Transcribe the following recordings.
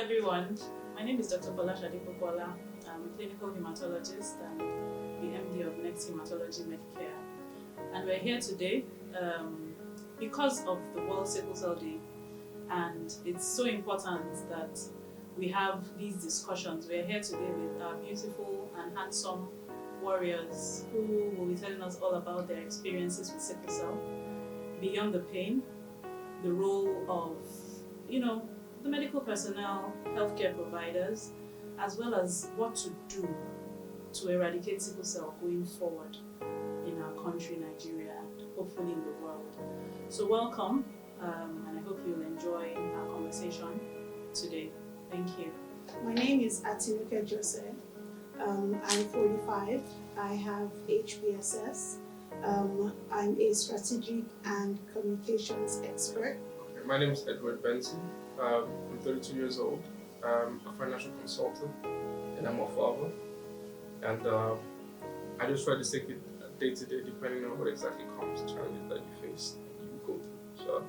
everyone. My name is Dr. Bola Shadipopola. I'm a clinical hematologist and the MD of NEXT Hematology Medicare. And we're here today because of the World Sickle Cell Day. And it's so important that we have these discussions. We're here today with our beautiful and handsome warriors who will be telling us all about their experiences with sickle cell, beyond the pain, the role of, the medical personnel, healthcare providers, as well as what to do to eradicate sickle cell going forward in our country, Nigeria, and hopefully in the world. So welcome, and I hope you'll enjoy our conversation today. Thank you. My name is Atinuke Jose. I'm 45. I have HBSS. I'm a strategic and communications expert. My name is Edward Benson. I'm 32 years old. I'm a financial consultant and I'm a father. And I just try to take it day to day depending on what exactly comes, challenges that you face, that you go through. So,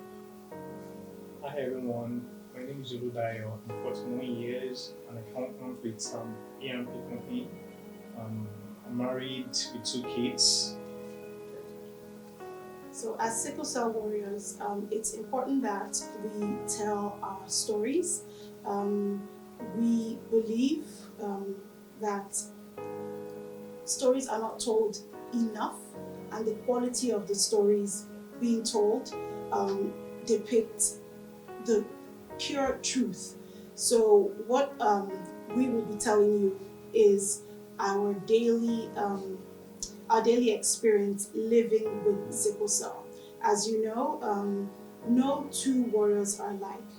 hi everyone, my name is Oludayo. I'm 41 years, an accountant with some EMP company. I'm married with 2 kids. So as sickle cell warriors, it's important that we tell our stories. We believe that stories are not told enough, and the quality of the stories being told depict the pure truth. So what we will be telling you is our daily experience living with sickle cell. As you know, no two warriors are alike.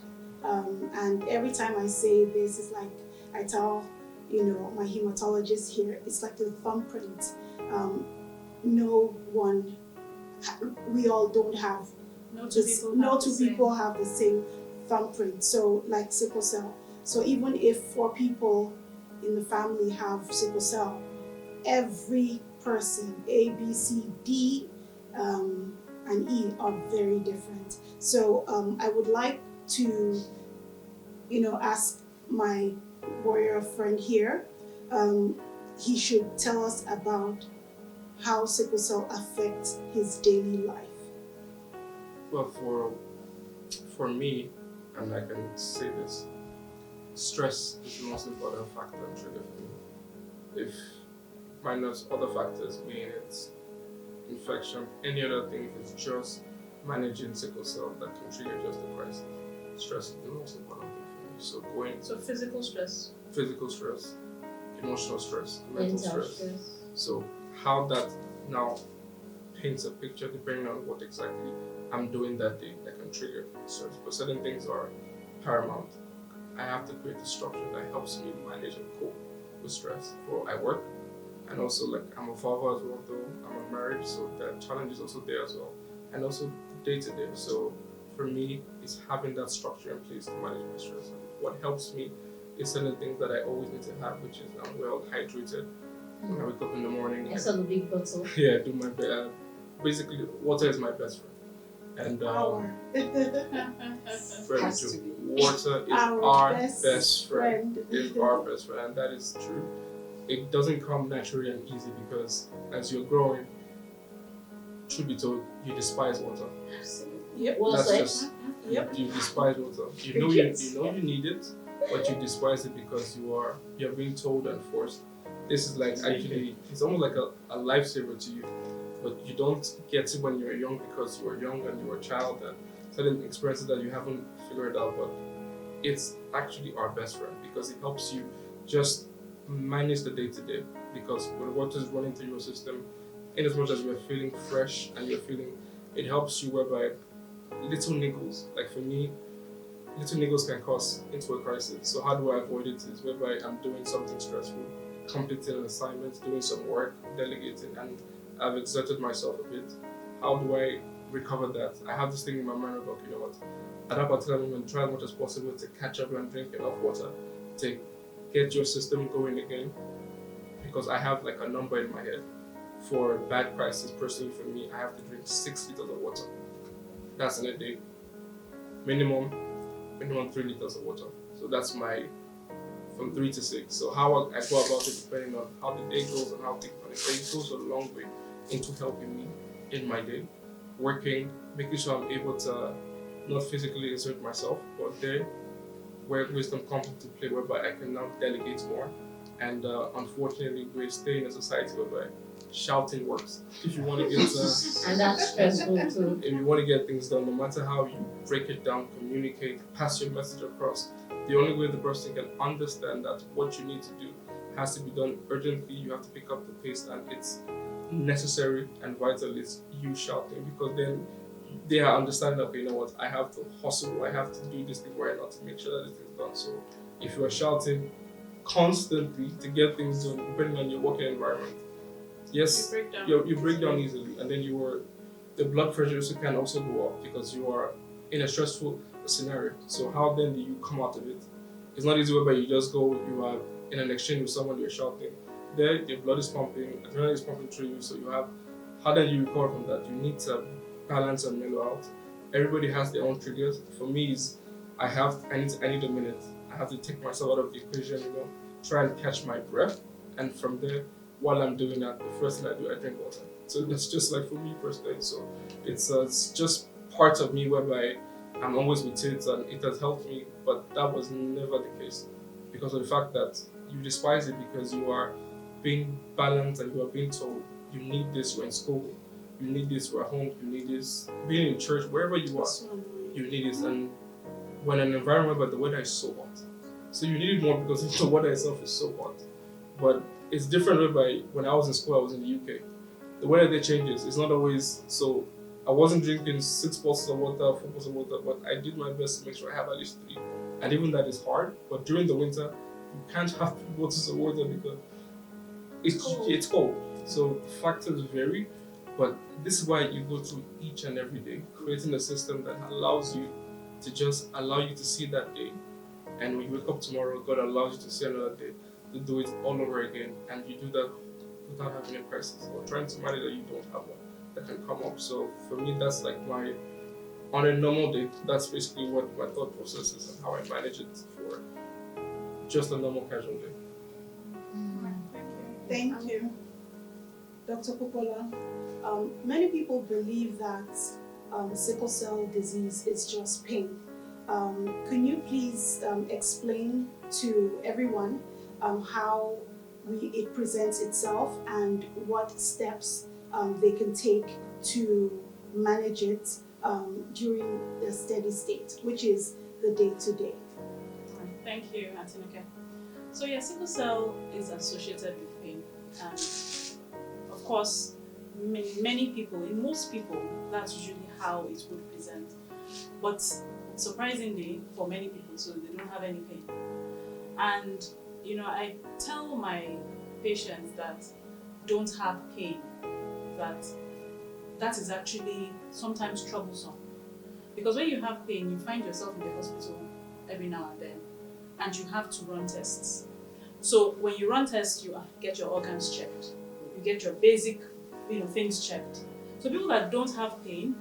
And every time I say this, it's like I tell my hematologist here, it's like the thumbprint. No one, we all don't have No two people have the same thumbprint. So like sickle cell. So even if 4 people in the family have sickle cell, every person, A, B, C, D, and E, are very different. So I would like to, ask my warrior friend here. He should tell us about how sickle cell affects his daily life. well, for me, and I can say this, stress is the most important factor and trigger for me. If minus other factors, being it's infection, any other thing, if it's just managing sickle cell that can trigger just the crisis. Stress is the most important thing for me. So physical stress. Physical stress, emotional stress, mental stress. So how that now paints a picture depending on what exactly I'm doing that day that can trigger stress. But certain things are paramount. I have to create a structure that helps me manage and cope with stress. I work, and also I'm a father as well, though I'm married, so the challenge is also there as well, and also day to day. So for me, it's having that structure in place to manage my stress. And what helps me is certain things that I always need to have, which is I'm well hydrated. When I wake up in the morning, I saw the big bottle. Yeah, do my best. Basically, water is my best friend. And very true. Water is our best friend. Is our best friend, and that is true. It doesn't come naturally and easy because as you're growing, truth be told, you despise water. Yep. Well That's said. just you despise water. You know you need it, but you despise it because you're being told and forced. This is like actually it's almost like a lifesaver to you. But you don't get it when you're young because you were young and you were a child and certain experiences that you haven't figured out. But it's actually our best friend because it helps you just manage the day to day. Because when water is running through your system, in as much as you're feeling fresh and it helps you whereby little niggles, like for me, little niggles can cause into a crisis. So how do I avoid it? Is whereby I'm doing something stressful, completing an assignment, doing some work, delegating, and I've exerted myself a bit. How do I recover that? I have this thing in my mind about, at that particular moment, try as much as possible to catch up and drink enough water to get your system going again. Because I have like a number in my head. For a bad crisis, personally for me, I have to drink 6 liters of water. That's in a day. Minimum 3 liters of water. So So that's my from 3 to 6. So how I go about it depending on how the day goes and how things are. It goes a long way into helping me in my day, working, making sure I'm able to not physically exert myself, but there where wisdom comes into play, whereby I can now delegate more. And unfortunately, we're staying in a society whereby shouting works. If you want to get and that's stressful too. if you want to get things done, no matter how you break it down, communicate, pass your message across, the only way the person can understand that what you need to do has to be done urgently. You have to pick up the pace, and it's necessary and vital is you shouting, because then they are understanding that, okay, you know what, I have to hustle, I have to do this thing right now to make sure that this is done. So if you are shouting constantly to get things done, depending on your working environment, yes, you break down easily, and then the blood pressure can also go up because you are in a stressful scenario. So how then do you come out of it? It's not easy whereby you just go, you are in an exchange with someone, you're shouting. There, your blood is pumping, adrenaline is pumping through you, so how then you recover from that? You need to balance and mellow out. Everybody has their own triggers. For me, I need a minute. I have to take myself out of the equation, try and catch my breath, and from there, while I'm doing that, the first thing I do, I drink water. So that's just like for me personally. So it's just part of me whereby I'm always with it, and it has helped me. But that was never the case because of the fact that you despise it because you are being balanced and you are being told you need this. You're in school, you need this. You're at home, you need this. Being in church, wherever you are, you need this. And when an environment where the weather is so hot, so you need it more because the weather itself is so hot. But it's different whereby when I was in school, I was in the UK. The weather there changes. It's not always so. I wasn't drinking 6 bottles of water, 4 bottles of water, but I did my best to make sure I have at least 3. And even that is hard. But during the winter, you can't have 3 bottles of water because it's cold. So factors vary. But this is why you go through each and every day, creating a system that allows you to just allow you to see that day. And when you wake up tomorrow, God allows you to see another day, to do it all over again. And you do that without having a crisis or trying to manage that you don't have one that can come up. So for me, that's like on a normal day, that's basically what my thought process is and how I manage it for just a normal casual day. Thank you. Dr. Popola, many people believe that sickle cell disease is just pain. Can you please explain to everyone how it presents itself and what steps they can take to manage it during the steady state, which is the day-to-day? Thank you, Atinuke. So yeah, sickle cell is associated with pain. And of course, many people, in most people, that's usually how it would present. But surprisingly, for many people, so they don't have any pain. And I tell my patients that don't have pain that is actually sometimes troublesome. Because when you have pain, you find yourself in the hospital every now and then, and you have to run tests. So when you run tests, you get your organs checked. You get your basic things checked. So people that don't have pain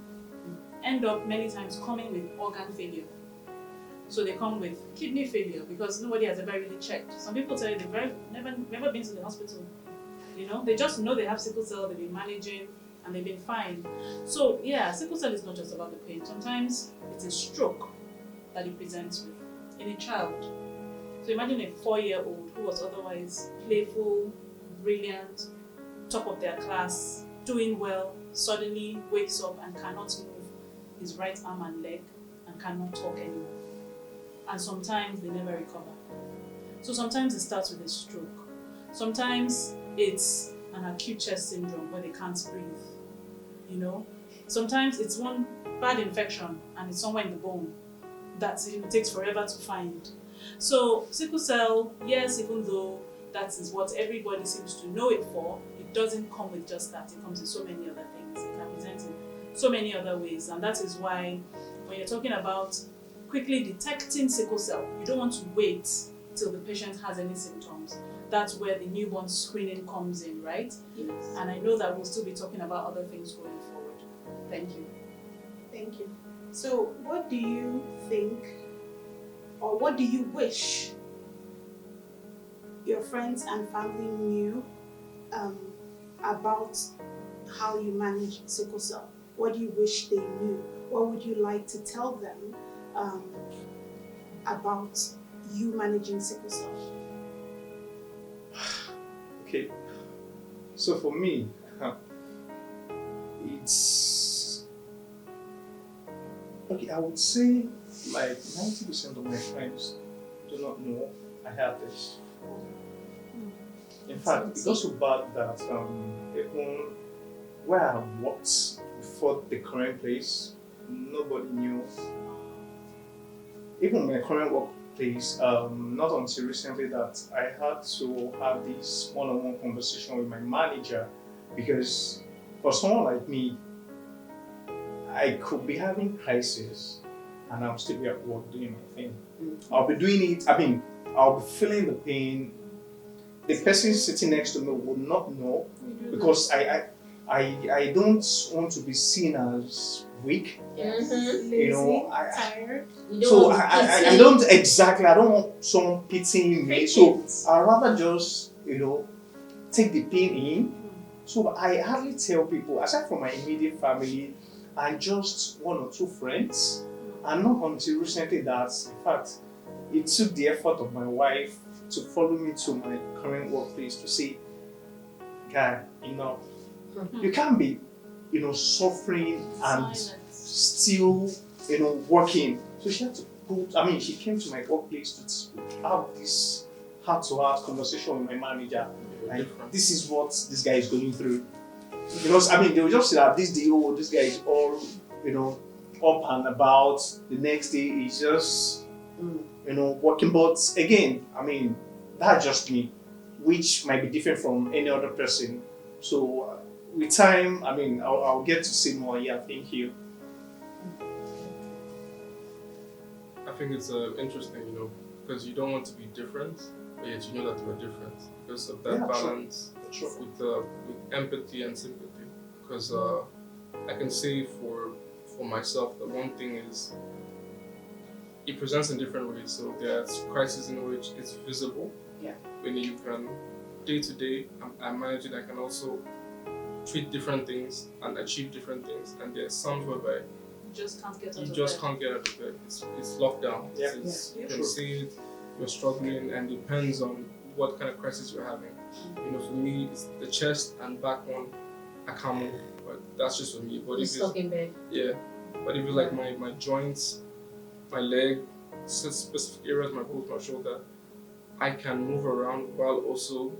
end up many times coming with organ failure. So they come with kidney failure because nobody has ever really checked. Some people tell you they've never been to the hospital. They just know they have sickle cell, they've been managing, and they've been fine. So yeah, sickle cell is not just about the pain. Sometimes it's a stroke that it presents with in a child. So imagine a 4-year-old who was otherwise playful, brilliant, top of their class, doing well, suddenly wakes up and cannot move his right arm and leg and cannot talk anymore. And sometimes they never recover. So sometimes it starts with a stroke. Sometimes it's an acute chest syndrome where they can't breathe. Sometimes it's one bad infection and it's somewhere in the bone that takes forever to find. So sickle cell, yes, even though that is what everybody seems to know it for, it doesn't come with just that. It comes with so many other things. It can present in so many other ways. And that is why when you're talking about quickly detecting sickle cell, you don't want to wait till the patient has any symptoms. That's where the newborn screening comes in, right? Yes. And I know that we'll still be talking about other things going forward. Thank you. Thank you. So what do you think or what do you wish your friends and family knew about how you manage sickle cell? What do you wish they knew? What would you like to tell them about you managing sickle cell? Okay, so for me, it's okay. I would say like 90% of my friends do not know I have this. In fact, it got so bad that even where I worked before the current place, nobody knew. Even my current workplace, not until recently that I had to have this one-on-one conversation with my manager, because for someone like me, I could be having crisis and I'll still be at work doing my thing. I'll be doing it, I'll be feeling the pain. The person sitting next to me would not know, because I don't want to be seen as weak. Yes. Lazy, tired. I don't exactly, I don't want someone pitying me. So I'd rather just, take the pain in. So I hardly tell people, aside from my immediate family and just one or two friends, and not until recently that, in fact, it took the effort of my wife to follow me to my current workplace to say, guy, enough. You can't be, suffering and still, working. So she had to she came to my workplace to have this heart-to-heart conversation with my manager. Like, this is what this guy is going through. Because, they will just say that this guy is all, up and about. The next day is just, working. But again, that's just me, which might be different from any other person. So with time, I'll get to say more. Yeah, thank you. I think it's interesting, because you don't want to be different, but yet you know that you are different, because of that balance with empathy and sympathy. Because I can say for myself that one thing is it presents in different ways. So there's crisis in which it's visible. Yeah. When you can day to day, I manage it. I can also treat different things and achieve different things. And there's some whereby You just can't get out you of just bed. can't get out of bed. It's locked down. Yeah. You can see it. You're struggling, and depends on what kind of crisis you're having. For me, it's the chest and back one. I can't move, but that's just for me. But You're if stuck in bed. but if it's like my joints, my leg, specific areas, my both my shoulder, I can move around while also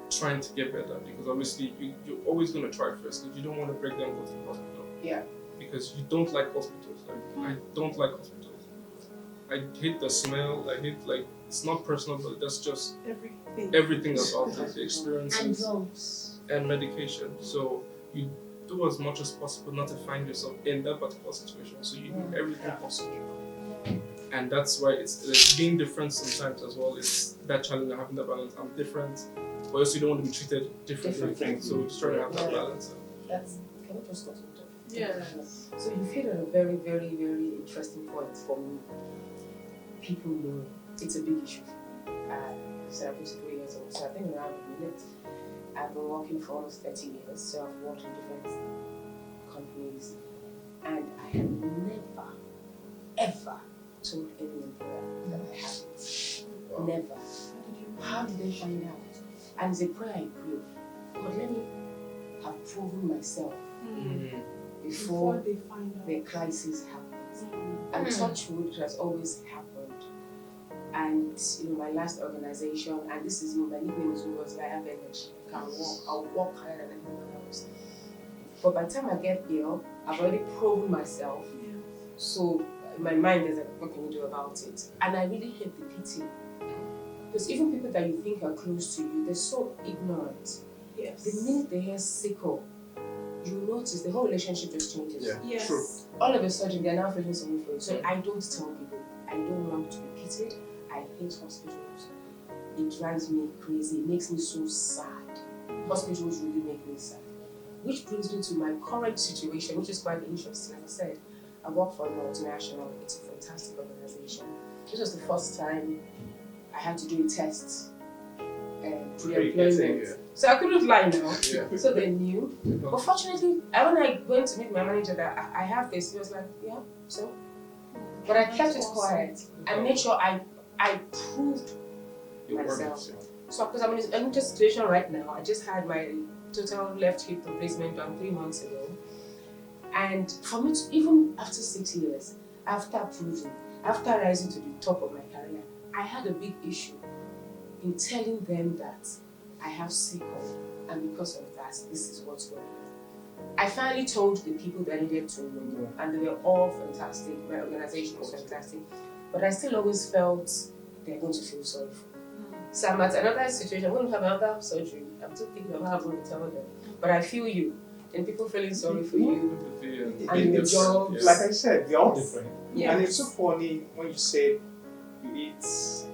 trying to get better. Because obviously you're always gonna try first, because you don't want to break down, go to the hospital. Yeah. Because you don't like hospitals. I don't like hospitals. I hate the smell. I hate, it's not personal, but that's just everything about it, the experiences. And drugs. And medication. So you do as much as possible not to find yourself in that particular situation. So you do everything possible. And that's why it's being different sometimes as well. It's that challenge of having that balance. I'm different, but also you don't want to be treated differently. So just trying to have that balance. Can we just go to the top? Yeah. So you hit on a very, very, very interesting point for me. People know it's a big issue. So I'm 53 years old, so I've been around a minute. I've been working for almost 30 years, so I've worked in different companies, and I have never, ever told any employer that I have it. Wow. Never. How did they find out? And it's a prayer I pray. God, let me have proven myself before they find out. the crisis happens. And touch wood has always happened. And my last organization, and this is my nickname is because I have energy. I can walk. I'll walk higher than anyone else. But by the time I get ill, I've already proven myself. Yeah. So my mind is like, what can you do about it? And I really hate the pity. Because even people that you think are close to you, they're so ignorant. Yes. The minute they hear sickle, you notice the whole relationship just changes. Yeah. Yes. True. All of a sudden, they're now feeling sorry for you. So I don't tell people. I don't want to be pitied. I hate hospitals. It drives me crazy. It makes me so sad. Hospitals really make me sad. Which brings me to my current situation, which is quite interesting. As I said, I work for a multinational. It's a fantastic organization. this was the first time I had to do a test Pre-employment. pre-employment. So I couldn't lie now. Yeah. So they knew. But fortunately, when I went to meet my manager that I have this, he was like, yeah, so. But I kept it quiet. I made sure I proved Your myself. worth, So, because I'm in a situation right now, I just had my total left hip replacement done 3 months ago. And for me, even after 6 years, after proving, after rising to the top of my career, I had a big issue in telling them that I have sickle, and because of that, this is what's going on. I finally told the people that needed to know, and they were all fantastic. My organization was fantastic, but I still always felt they're going to feel sorry for me. So I'm at another situation. I'm going to have another surgery. I'm still thinking of how I'm going to tell them, but I feel you, and people feeling sorry for you. And your job, Yes. Like I said, they're all different. Yeah. And it's so funny when you said it's,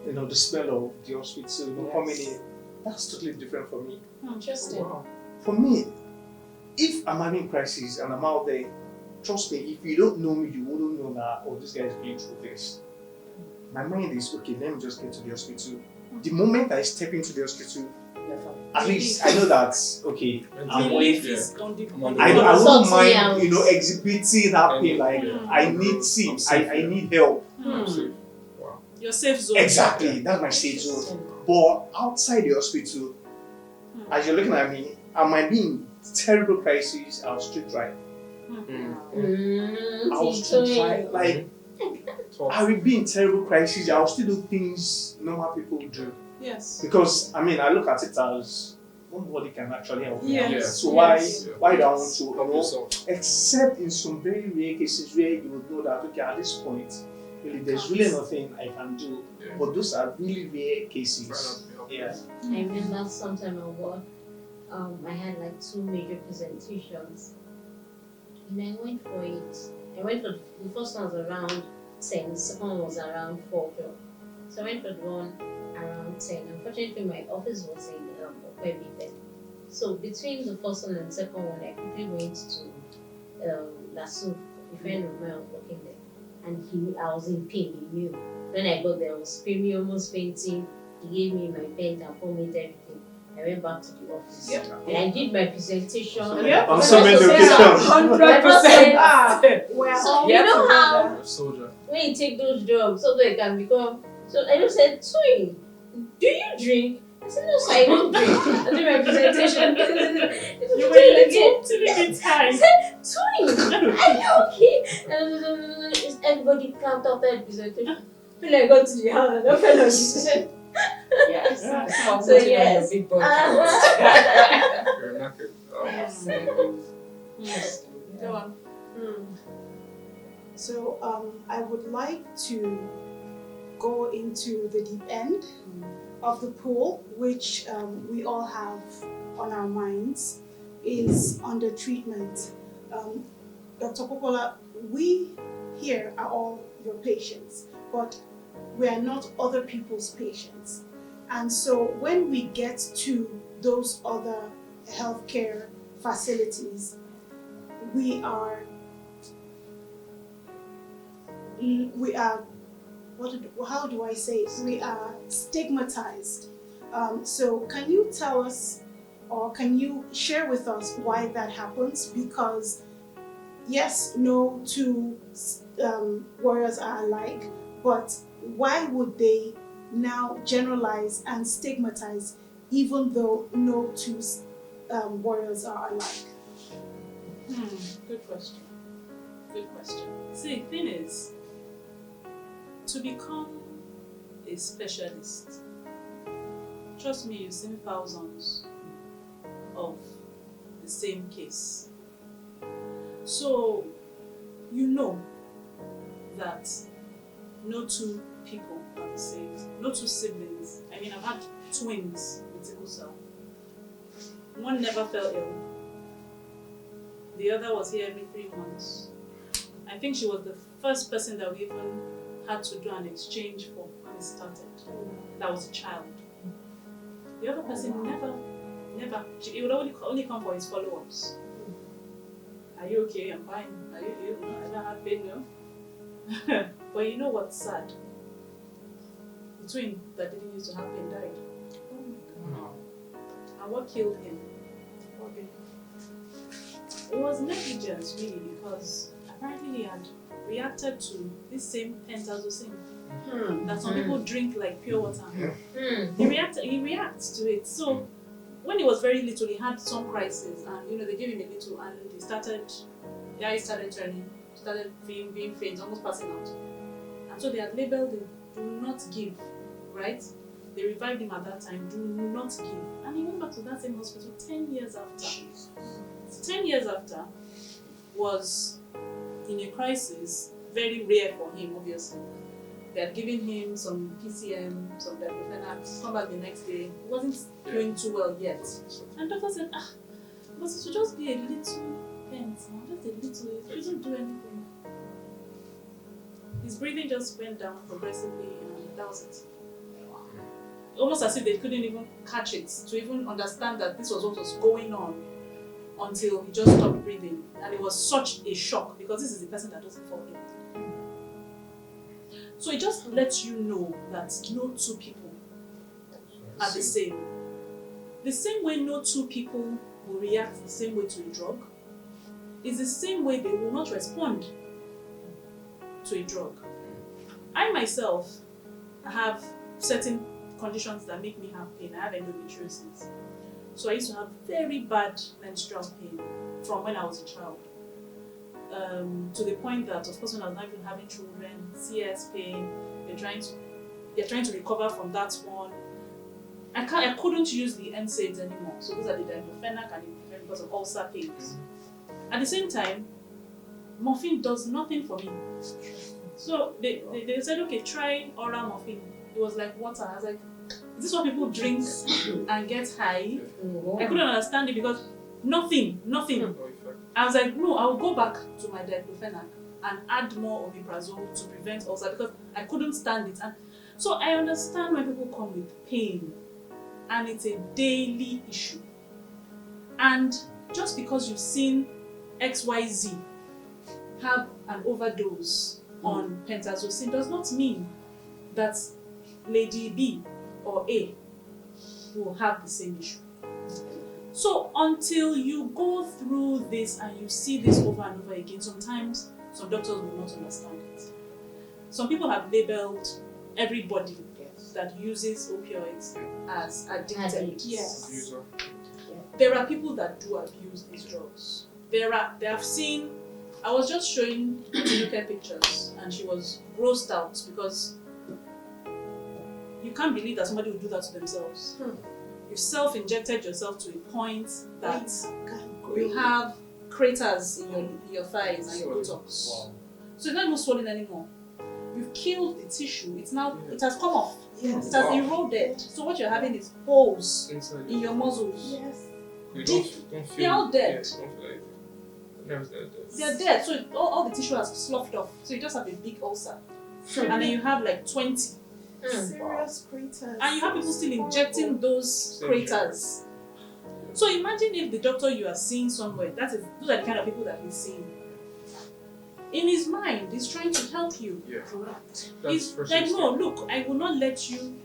the smell of the hospital, coming in. That's totally different for me. Interesting. Wow. For me, if I'm having crisis and I'm out there, trust me, if you don't know me, you wouldn't know that, oh, this guy is going through this. My mind is, okay, let me just get to the hospital. The moment I step into the hospital, at least I know that, okay, I'm Relief yeah. is on the I wouldn't Something mind, else. exhibiting that pain, like, I need I need help. I'm safe. Wow. Your safe zone. Exactly, that's my safe zone. But outside the hospital, as you're looking at me, I might be in terrible crisis, I'll street drive. I'll street drive, like, I will be in terrible crisis, I'll still do things normal people do. Yes. Because, I look at it as, nobody can actually help me. Yes. So Yes. why do I want to, Help yourself. except in some very rare cases where you would know that, okay, at this point, really, there's really nothing I can do. Yeah. But those are really rare Try cases. not to be helpful. Yeah. I remember sometime at work, I had like 2 major presentations. And I went for it. I went for the first one was around 10, the second one was around 4 o'clock. So I went for the one around 10. Unfortunately, my office was in Okwebi then. So between the first one and the second one, I quickly went to Lasso, a friend of mine was working there. And I was in pain, he knew. When I got there, I was screaming, almost fainting. He gave me my pen, tampon, everything. I went back to the office. Yep. And I did my presentation. Yep. On so many occasions. 100%. So you know how You're a soldier. when you take those drugs, so they can become. So I just said, Twin, do you drink? I said, no, sir, I don't drink. I did my presentation. You were a little bit high. I said, Twin, are you okay? And everybody clapped after the presentation. When I got to the house, I fell on the bed. Yes. So yes. Big boy. You're knackered. Oh. Yes. Yes. Go on. So I would like to go into the deep end of the pool, which we all have on our minds, is under treatment. Dr. Popola, we here are all your patients, but we are not other people's patients. And so when we get to those other healthcare facilities, how do I say it? We are stigmatized. So can you tell us, or can you share with us why that happens? Because yes, no two warriors are alike, but why would they now generalize and stigmatize even though no two warriors are alike? Good question. Good question. See, the thing is, to become a specialist, trust me, you've seen thousands of the same case. So, you know that no two people are the same. No two siblings. I mean, I've had twins with sickle cell. One never fell ill. The other was here every 3 months. I think she was the first person that we even had to do an exchange for when it started. That was a child. The other person never. He would only come for his follow-ups. Are you okay? I'm fine. Are you ill? No, I don't have pain, no. But you know what's sad? the twin that didn't used to have pain died. Wow. And what killed him? Okay. It was negligence, really, because apparently he had reacted to this same pentazocine that some people drink like pure water. He reacts to it. So when he was very little, he had some crisis, and they gave him a little, and he started turning, started being faint, almost passing out. And so they had labeled him, do not give, right? They revived him at that time, do not give. And he went back to that same hospital 10 years after. 10 years after was in a crisis, very rare for him, obviously. They had given him some PCM, some diclofenac, come back the next day. He wasn't doing too well yet. And doctor said, but it should just be a little pain, just a little, it shouldn't do anything. His breathing just went down progressively, and that was it. Almost as if they couldn't even catch it, to even understand that this was what was going on, until he just stopped breathing. And it was such a shock, because this is the person that doesn't fall ill. So it just lets you know that no two people are the same. The same way no two people will react the same way to a drug is the same way they will not respond to a drug. I myself have certain conditions that make me have pain. I have endometriosis. So I used to have very bad menstrual pain from when I was a child. To the point that, of course, when I was not even having children, CS pain, they're trying to recover from that one. I couldn't use the NSAIDs anymore. So those are the diclofenac and ibuprofen because of ulcer pains. At the same time, morphine does nothing for me. So they said, okay, try oral morphine. It was like water. I was like, is this what people drink and get high? I couldn't understand it because nothing. I was like, no, I will go back to my diclofenac and add more omeprazole to prevent ulcer because I couldn't stand it. And so I understand when people come with pain and it's a daily issue. And just because you've seen XYZ have an overdose on pentazocine does not mean that Lady B or A will have the same issue. So until you go through this and you see this over and over again, sometimes some doctors will not understand it. Some people have labeled everybody that uses opioids as addicted. Yes. There are people that do abuse these drugs. I was just showing Tinuke pictures and she was grossed out because you can't believe that somebody would do that to themselves. You self-injected yourself to a point that you have craters in your thighs and your buttocks. Wow. So it's not even swollen anymore. You've killed the tissue. It has come off. Yes. It has eroded. So what you're having is holes Inside in your muscles. Yes. You don't feel. They're all dead. Yeah, don't feel like They're dead. So all the tissue has sloughed off. So you just have a big ulcer. And then you have like 20. Serious craters. And you have people still injecting those craters. So imagine if the doctor you are seeing somewhere, those are the kind of people that he's seeing. In his mind, he's trying to help you. Yeah. He's like, no, look, I will not let you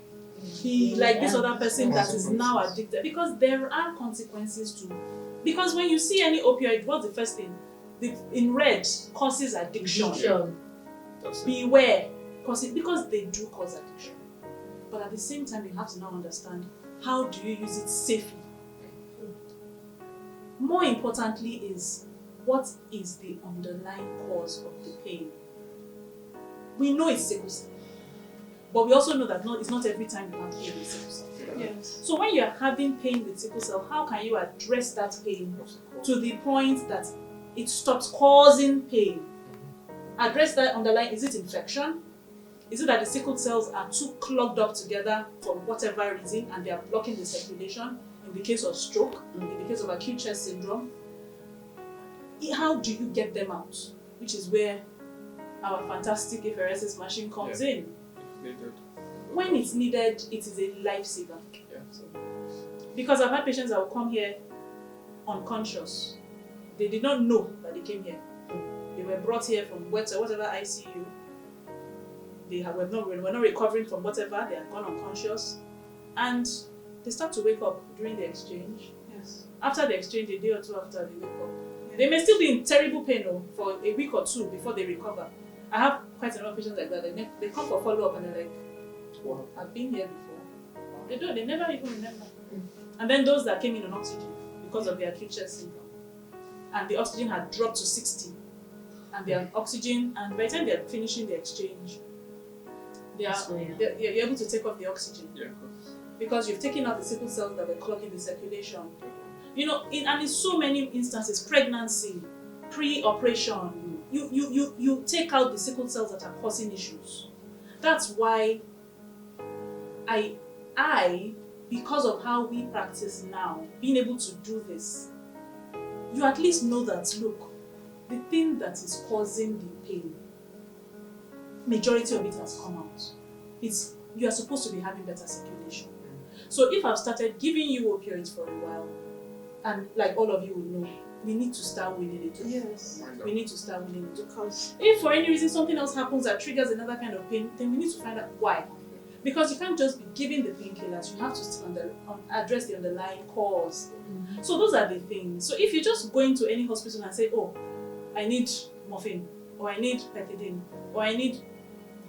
be like this other person that is now addicted. Because there are consequences to. Because when you see any opioid, what's the first thing? In red, causes addiction. Beware. Because they do cause addiction. But at the same time, you have to now understand, how do you use it safely? More importantly is, what is the underlying cause of the pain? We know it's sickle cell, but we also know that it's not every time you have pain with sickle cell. Yes. So when you're having pain with sickle cell, how can you address that pain to the point that it stops causing pain? Address that underlying, is it infection? Is it that the sickle cells are too clogged up together for whatever reason and they are blocking the circulation? In the case of stroke, in the case of acute chest syndrome, how do you get them out? Which is where our fantastic apheresis machine comes in. When it's needed, it is a lifesaver. Because I've had patients that will come here unconscious. They did not know that they came here. They were brought here from whatever ICU. we're not recovering from whatever, they have gone unconscious, and they start to wake up during the exchange. Yes. After the exchange, a day or two after they wake up. They may still be in terrible pain for a week or two before they recover. I have quite a lot of patients like that. They come for follow-up and they're like, Wow. I've been here before. They never even remember. And then those that came in on oxygen because of the acute chest syndrome, and the oxygen had dropped to 60, and their oxygen, and by the time they're finishing the exchange, you're able to take off the oxygen. Yeah, of course. Because you've taken out the sickle cells that were clogging the circulation. You know, and in so many instances, pregnancy, pre-operation, you take out the sickle cells that are causing issues. That's why I, because of how we practice now, being able to do this, you at least know that, look, the thing that is causing the pain, majority of it has come out. You are supposed to be having better circulation. So if I've started giving you opioids for a while, and like all of you will know, we need to start winning it. Yes. We need to start winning it. Because If for any reason something else happens that triggers another kind of pain, then we need to find out why. Because you can't just be giving the painkillers, you have to still address the underlying cause. So those are the things. So if you just go into any hospital and say, oh, I need morphine, or I need pethidine, or I need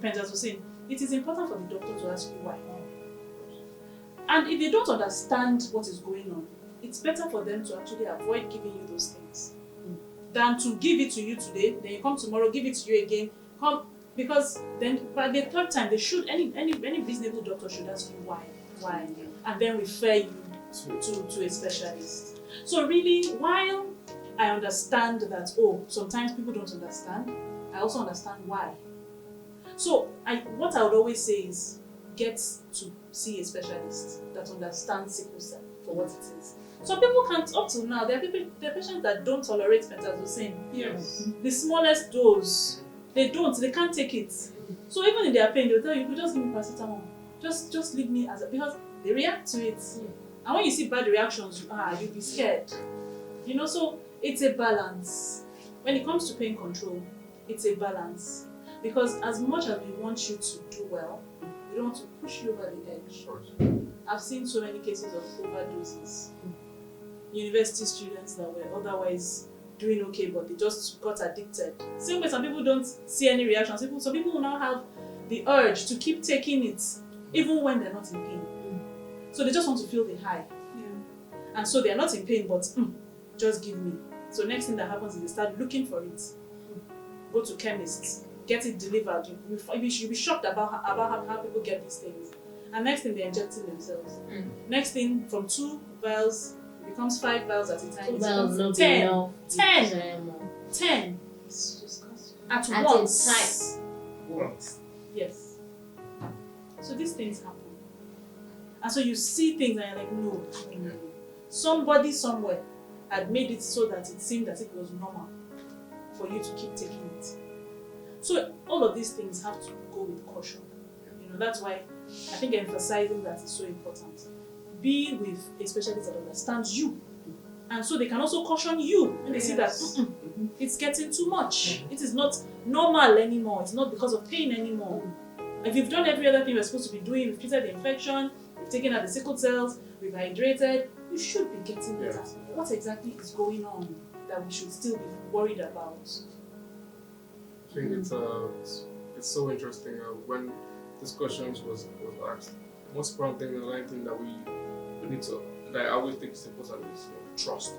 pentazocine, it is important for the doctor to ask you why. And if they don't understand what is going on, it's better for them to actually avoid giving you those things than to give it to you today, then you come tomorrow, give it to you again, because then by the third time they should, any reasonable doctor should ask you why, and then refer you to a specialist. So really, while I understand that, sometimes people don't understand, I also understand why. So what I would always say is, get to see a specialist that understands sickle cell for what it is. So people can't, up till now, there are patients that don't tolerate pentazocine. Yes. The smallest dose, they can't take it. So even in their pain, they'll tell you, just give me paracetamol. Just leave me because they react to it. And when you see bad reactions, you'll be scared. You know, so it's a balance. When it comes to pain control, it's a balance. Because as much as we want you to do well, we don't want to push you over the edge. I've seen so many cases of overdoses. University students that were otherwise doing okay, but they just got addicted. Same way some people don't see any reactions. Some people will now have the urge to keep taking it, even when they're not in pain. So they just want to feel the high. And so they're not in pain, but just give me. So next thing that happens is they start looking for it. Go to chemists, get it delivered. You'll be shocked about how people get these things. And next thing, they're injecting themselves. Next thing, from 2 vials, it becomes 5 vials at a time. It becomes 10. 10. It's disgusting. At At once. Once. Yes. So these things happen. And so you see things and you're like, no. Somebody somewhere had made it so that it seemed that it was normal for you to keep taking it. So all of these things have to go with caution. That's why I think emphasizing that is so important. Be with a specialist that understands you. And so they can also caution you when they see that it's getting too much. It is not normal anymore. It's not because of pain anymore. If you've done every other thing you're supposed to be doing, you've treated the infection, you've taken out the sickle cells, we've hydrated, you should be getting better. What exactly is going on that we should still be worried about? I think it's so interesting when this question was asked. The most important thing, the line thing that we need to, that I always think is important is trust.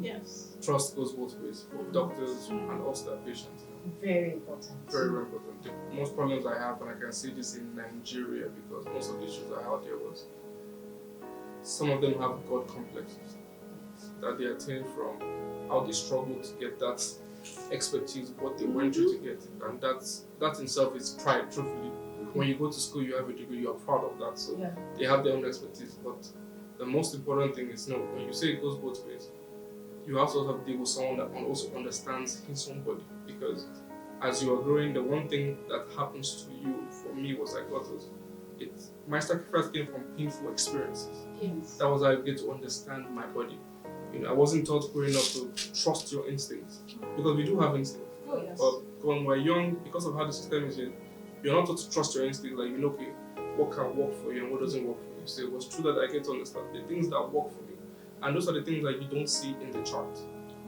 Yes. Trust goes both ways for doctors and us, their patients. Very important. Very, very important. The most problems I have, and I can see this in Nigeria because most of the issues I had there was some of them have God complexes that they attain from how they struggle to get that expertise, what they went through to get it. And that in itself is pride, truthfully. When you go to school, you have a degree, you are proud of that. So they have their own expertise. But the most important thing is, when you say it goes both ways, you have to also deal with someone that also understands his own body. Because as you are growing, the one thing that happens to you, for me, was my sacrifice came from painful experiences. Yes. That was how I get to understand my body. I wasn't taught growing up to trust your instincts, because we do have instincts. Oh, yes. But when we're young, because of how the system is, you're not taught to trust your instinct. Like, okay, what can work for you and what doesn't work for you. So it was true that I get to understand the things that work for me, and those are the things that you don't see in the chart.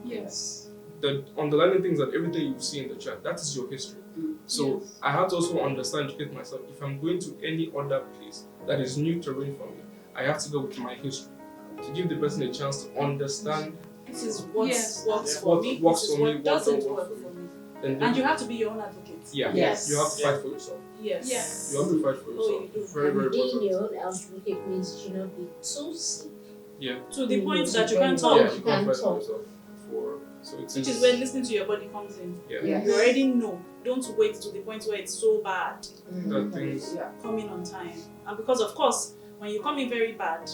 Yes. The underlying things that everything you see in the chart, that is your history. So Yes. I had to also understand, educate myself. If I'm going to any other place that is new terrain for me, I have to go with my history to give the person a chance to understand This is what Yes. works for what me. works This is for me, what what doesn't don't work work for me. and And you have to be your own advocate. yeah, Yes. you have to fight for yourself. Yes. Yes. You have to fight for yourself. Oh, you do. Very, very Being important. your own advocate means you should not be too sick. Yeah. To the point Mm, that you very can well. Yeah, talk. you You can't can fight for talk. yourself. So it's Which is where listening to your body comes in. yeah. Yeah. You already know. Don't wait to the point where it's so bad. That things Yeah. Come in on time. And because of course, when you come in very bad,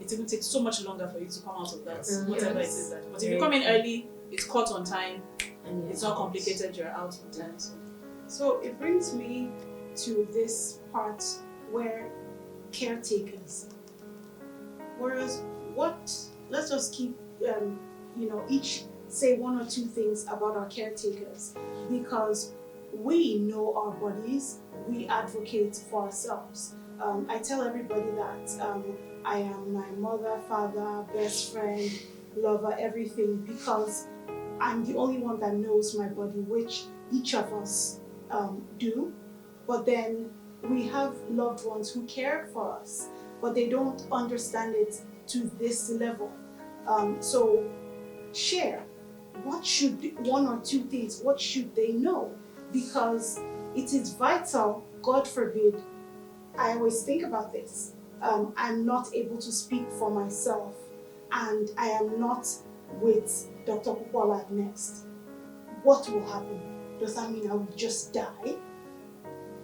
it even takes so much longer for you to come out of that, Yes. whatever it is that. But if you come in early, it's caught on time, And it's not complicated, you're out on time. So So it brings me to this part where caretakers. Whereas let's just keep, each say one or two things about our caretakers, because we know our bodies, we advocate for ourselves. I tell everybody that I am my mother, father, best friend, lover, everything, because I'm the only one that knows my body, which each of us do. But then we have loved ones who care for us, but they don't understand it to this level. So share. One or two things, what should they know? Because it is vital, God forbid, I always think about this. I'm not able to speak for myself, and I am not with Dr. Popola at NEXT. What will happen? Does that mean I will just die?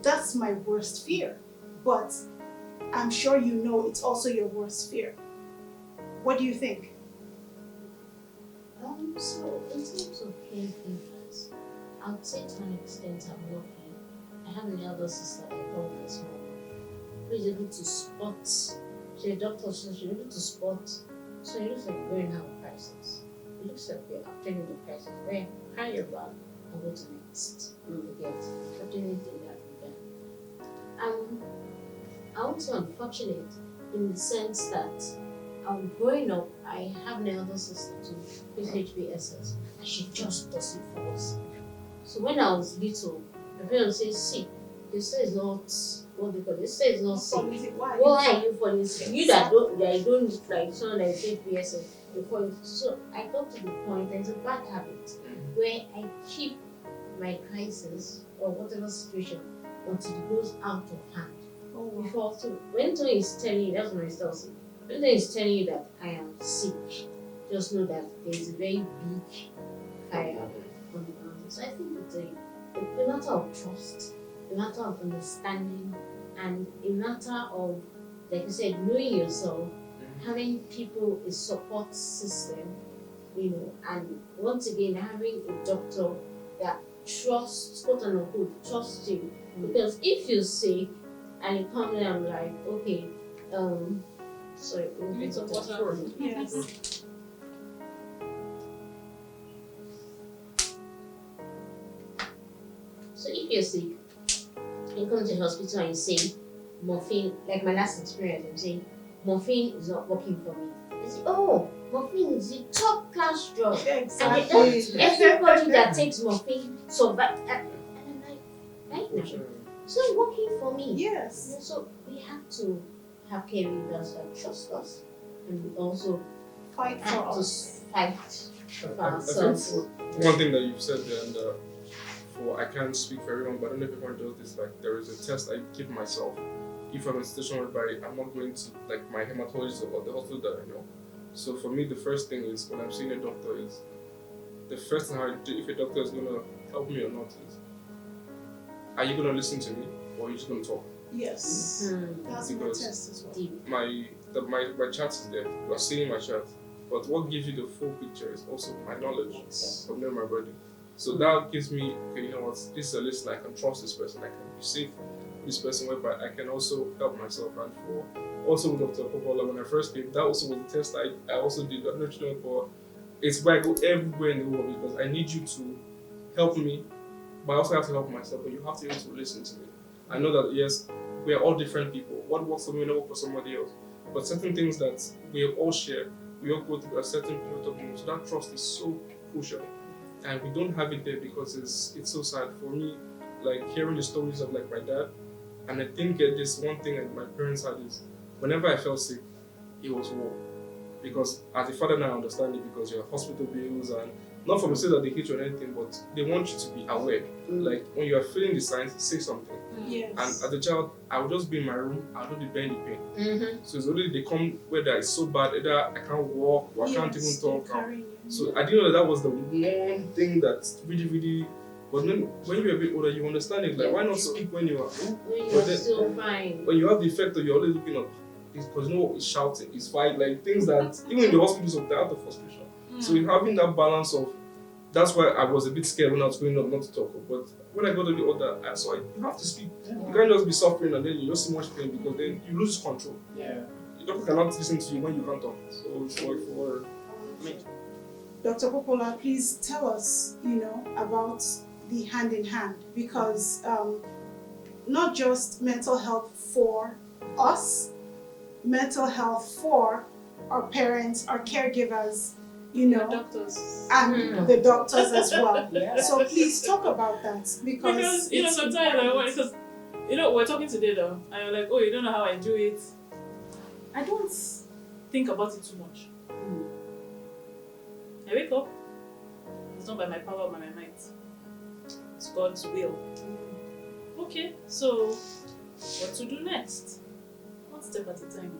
That's my worst fear. But I'm sure you know it's also your worst fear. What do you think? So in terms of caregivers, I would say to an extent I'm lucky. I have an elder sister that I call my small one, who is able to spot. She's a doctor, so she's able to spot. So it looks like you're going to have a crisis. It looks like you're obtaining the crisis. Where carry your bag and go to NEXT. You get opportunity in that regard. I would say unfortunate in the sense that growing up, I have an elder sister too, who's HBSS, and she just doesn't fall asleep. So when I was little, my parents say, see, you say it's not, what they call it, you say it's not sick. Why? Why are you falling sick? You that don't look like someone that is HBSS, you fall asleep. So I got to the point, there's a bad habit where I keep my crisis or whatever situation until it goes out of hand. Oh, wow. Before, so when someone is telling you, that's when I start saying, when someone is telling you that I am sick, just know that there is a very big fire on the ground. So I think it's a matter of trust, a matter of understanding, and a matter of, like you said, knowing yourself, having people, a support system, and once again having a doctor that trusts, quote unquote, trusts you. Because if you're sick and you come there and like, okay, sorry, you need some water. Sure. Yes. So if you're sick, you come to the hospital and you say, morphine, like my last experience, I'm saying, morphine is not working for me. They say, oh, morphine is a top class drug. Exactly. Everybody that takes morphine survives. And I'm like, right now, so it's working for me. Yes. So we have to have caregivers that trust us, and we also Fight for have to us. fight for I think ourselves. one thing that you've said there, and I can't speak for everyone, but I don't know if everyone does this. Like, there is a test I give myself if I'm in a situation whereby I'm not going to like my hematologist or the hospital that I know. So for me, the first thing is when I'm seeing a doctor is the first thing I do if a doctor is gonna help me or not is, are you gonna listen to me or are you just gonna talk? Yes. That's my Because test as well. Deep. My chart is there. You are seeing my chart. But what gives you the full picture is also my knowledge of knowing my body. So that gives me, okay, you know what, this is a list I can trust this person, I can be safe with this person, whereby I can also help myself. And for also with Dr. Popola, when I first came, that also was the test I also did. I don't know if you know, but it's where I go everywhere in the world because I need you to help me, but I also have to help myself, but you have to be able to listen to me. I know that yes, we are all different people. What works for me will not work for somebody else. But certain things that we all share, we all go through a certain period of time. So that trust is so crucial. And we don't have it there because it's so sad. For me, like hearing the stories of like my dad, and I think this one thing that my parents had is whenever I felt sick, it was war. Because as a father now I understand it because you have hospital bills and not from the say that they hate you or anything, but they want you to be aware. Like when you are feeling the signs, say something. Yes. And as a child, I would just be in my room, I would just be bearing the pain. So it's only they come whether it's so bad, either I can't walk or I can't even talk. So I didn't know that was the one thing that really, really. But when you're a bit older, you understand it. Like why not speak when you are? When you're still fine. When you have the effect of you're always looking up, because you know it's shouting, it's fight, like things that even in the hospitals of the out of frustration. So you're having that balance of. That's why I was a bit scared when I was growing up not to talk. But when I got to the older, I saw it. You have to speak. You can't just be suffering and then you just see much pain because then you lose control. Yeah. The doctor cannot listen to you when you can't talk. So for Dr. Popola, please tell us, about the hand in hand, because not just mental health for us, mental health for our parents, our caregivers, The doctors. and the doctors as well. So please talk about that because sometimes I want because we're talking today though, and you're like, oh, you don't know how I do it. I don't think about it too much. I wake up. It's not by my power, by my might. It's God's will. Okay, so what to do next? One step at a time.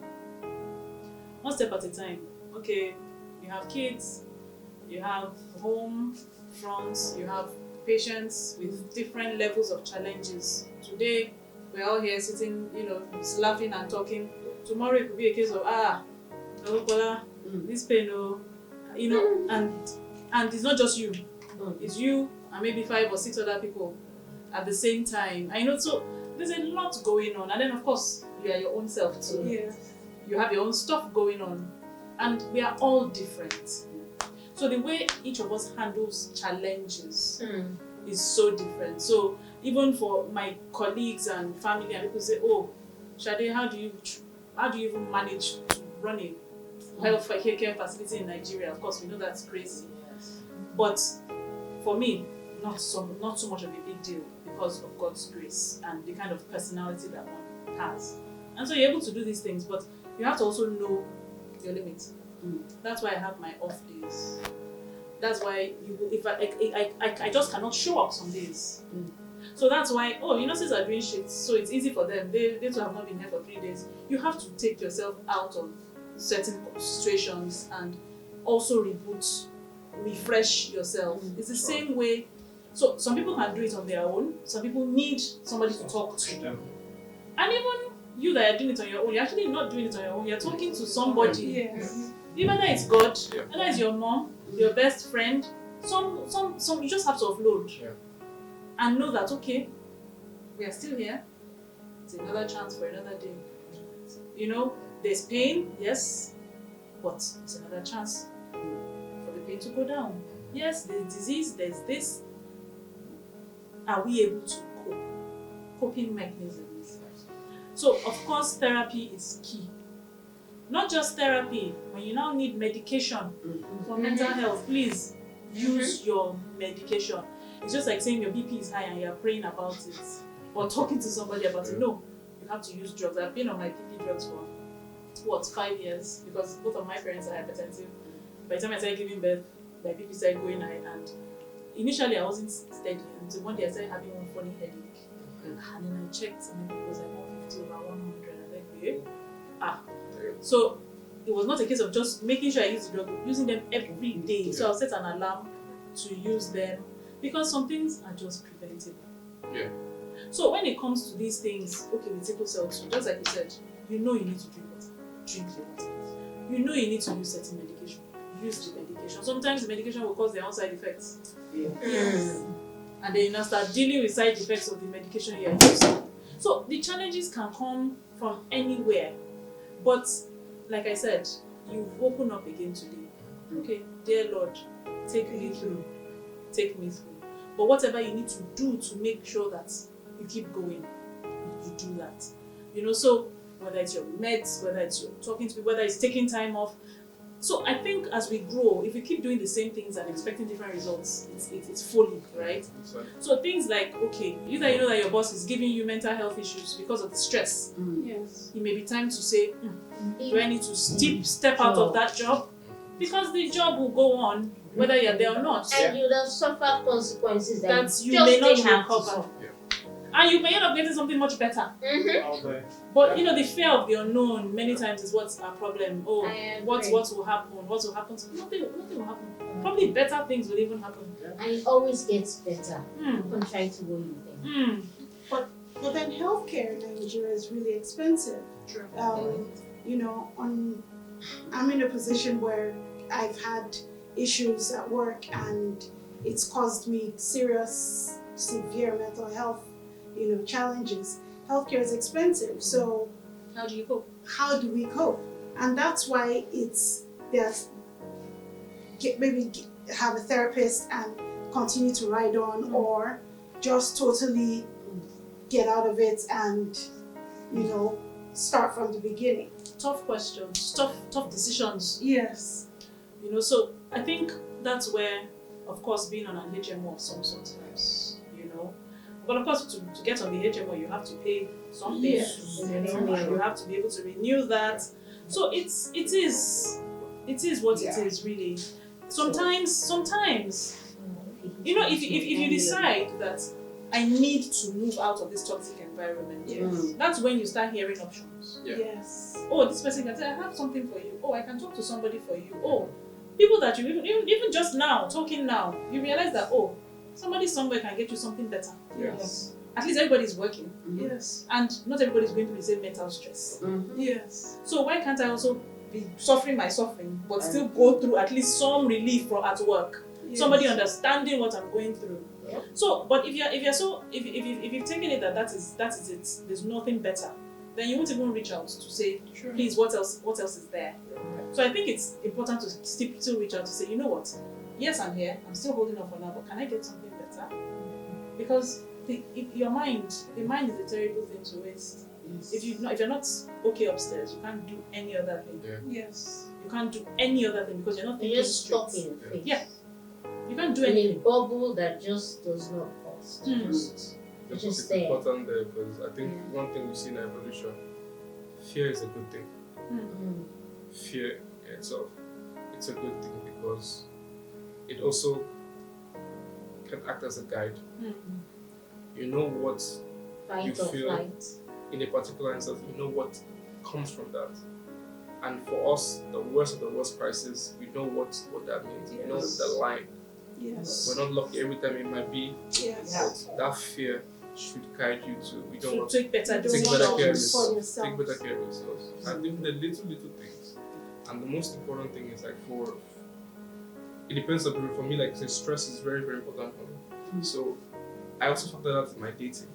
One step at a time. Okay. You have kids, you have home fronts, you have patients with different levels of challenges. Today, we're all here sitting, laughing and talking. Tomorrow it could be a case of, this pain, and it's not just you. It's you and maybe 5 or 6 other people at the same time. So there's a lot going on. And then, of course, you are your own self too. Yes. You have your own stuff going on. And we are all different. So the way each of us handles challenges is so different. So even for my colleagues and family, and people say, "Oh, Shade, how do you even manage to run a health care facility in Nigeria?" Of course, we know that's crazy. Yes. But for me, not so much of a big deal because of God's grace and the kind of personality that one has. And so you're able to do these things, but you have to also know your limits. That's why I have my off days. That's why I just cannot show up some days. So that's why nurses are doing shifts, so it's easy for them. They too have not been here for 3 days. You have to take yourself out of certain situations and also reboot, refresh yourself. It's the same way. So some people can do it on their own. Some people need somebody to talk to. And even you that are doing it on your own, you're actually not doing it on your own. You're talking to somebody. Yes. Even whether it's God, whether it's your mom, your best friend, some you just have to offload. And know that we are still here. It's another chance for another day. There's pain, yes, but it's another chance for the pain to go down. Yes, there's disease, there's this. Are we able to cope? Coping mechanisms. So, of course, therapy is key. Not just therapy. When you now need medication for mental health, please use your medication. It's just like saying your BP is high and you're praying about it or talking to somebody about it. No, you have to use drugs. I've been on my BP drugs for 5 years because both of my parents are hypertensive. By the time I started giving birth, my BP started going high, and initially I wasn't steady. Until one day I started having one funny headache, and then I checked and it was like 150 over 100. And I was like, So it was not a case of just making sure I use the drug, but using them every day. So I'll set an alarm to use them because some things are just preventable. Yeah. So when it comes to these things, with sickle cell, so just like you said, you need to drink water. Drink the water. You need to use certain medication. Use the medication. Sometimes the medication will cause their own side effects. Yes. And then you start dealing with side effects of the medication you are using. So the challenges can come from anywhere. But like I said, you've woken up again today. Okay, dear Lord, take me through. Take me through. But whatever you need to do to make sure that you keep going, you do that. So whether it's your meds, whether it's your talking to people, whether it's taking time off. So I think as we grow, if we keep doing the same things and expecting different results, it's folly, right? So things like, okay, either you know that your boss is giving you mental health issues because of the stress. Yes. It may be time to say, do I need to step out of that job? Because the job will go on whether you're there or not. And you will suffer consequences That that you just may not didn't have to recover. suffer. And you may end up getting something much better. Okay. But the fear of the unknown many times is what's our problem. Oh, I what agree. will happen? What will happen? Nothing will happen. Probably better things will even happen. And it always gets better, contrary to what you think. But then healthcare in Nigeria is really expensive. True. I'm in a position where I've had issues at work and it's caused me serious, severe mental health, challenges. Healthcare is expensive, so How do you cope? how do we cope? And that's why maybe have a therapist and continue to ride on, or just totally get out of it and start from the beginning. Tough questions, tough decisions. Yes. So I think that's where, of course, being on an HMO of some sort helps. But of course, to get on the HMO, you have to pay something. Yes. And you have to be able to renew that. So it is what it is, really. Sometimes, if you decide that I need to move out of this toxic environment, Yes. that's when you start hearing options. Yeah. Yes. Oh, this person can say, I have something for you. Oh, I can talk to somebody for you. Oh, people that you even just now, talking now, you realize that, oh, somebody somewhere can get you something better. Yes. At least everybody's working. Yes. And not everybody's going through the same mental stress. Yes. So why can't I also be suffering my suffering, but still go through at least some relief at work? Yes. Somebody understanding what I'm going through. Yeah. So, but if you've taken it that is it, there's nothing better, then you won't even reach out to say, True. please, what else is there? So I think it's important to still reach out to say, you know what? Yes, I'm here. I'm still holding on for now, but can I get something better? Because the mind is a terrible thing to waste. If you're not okay upstairs, you can't do any other thing. Yes. You can't do any other thing because you're not thinking You're just straight. stuck in the face. Yeah. You can't do In anything. a bubble that just does not cost. Just It's there. important there because I think one thing we see in evolution, fear is a good thing. Fear in itself, it's a good thing because it also can act as a guide. You know what Fight you or feel flight. in a particular instance, you know what comes from that. And for us, the worst of the worst crisis, we know what that means. We know the line. Yes. We're not lucky every time it might be, Yes. but that fear should guide you to we don't To want take better Don't take want better to care of choose for yourself. yourself. Take better care of yourself. And even the little things. And the most important thing is it depends on people. For me, like I say, stress is very, very important for me. So I also factor that in my dating.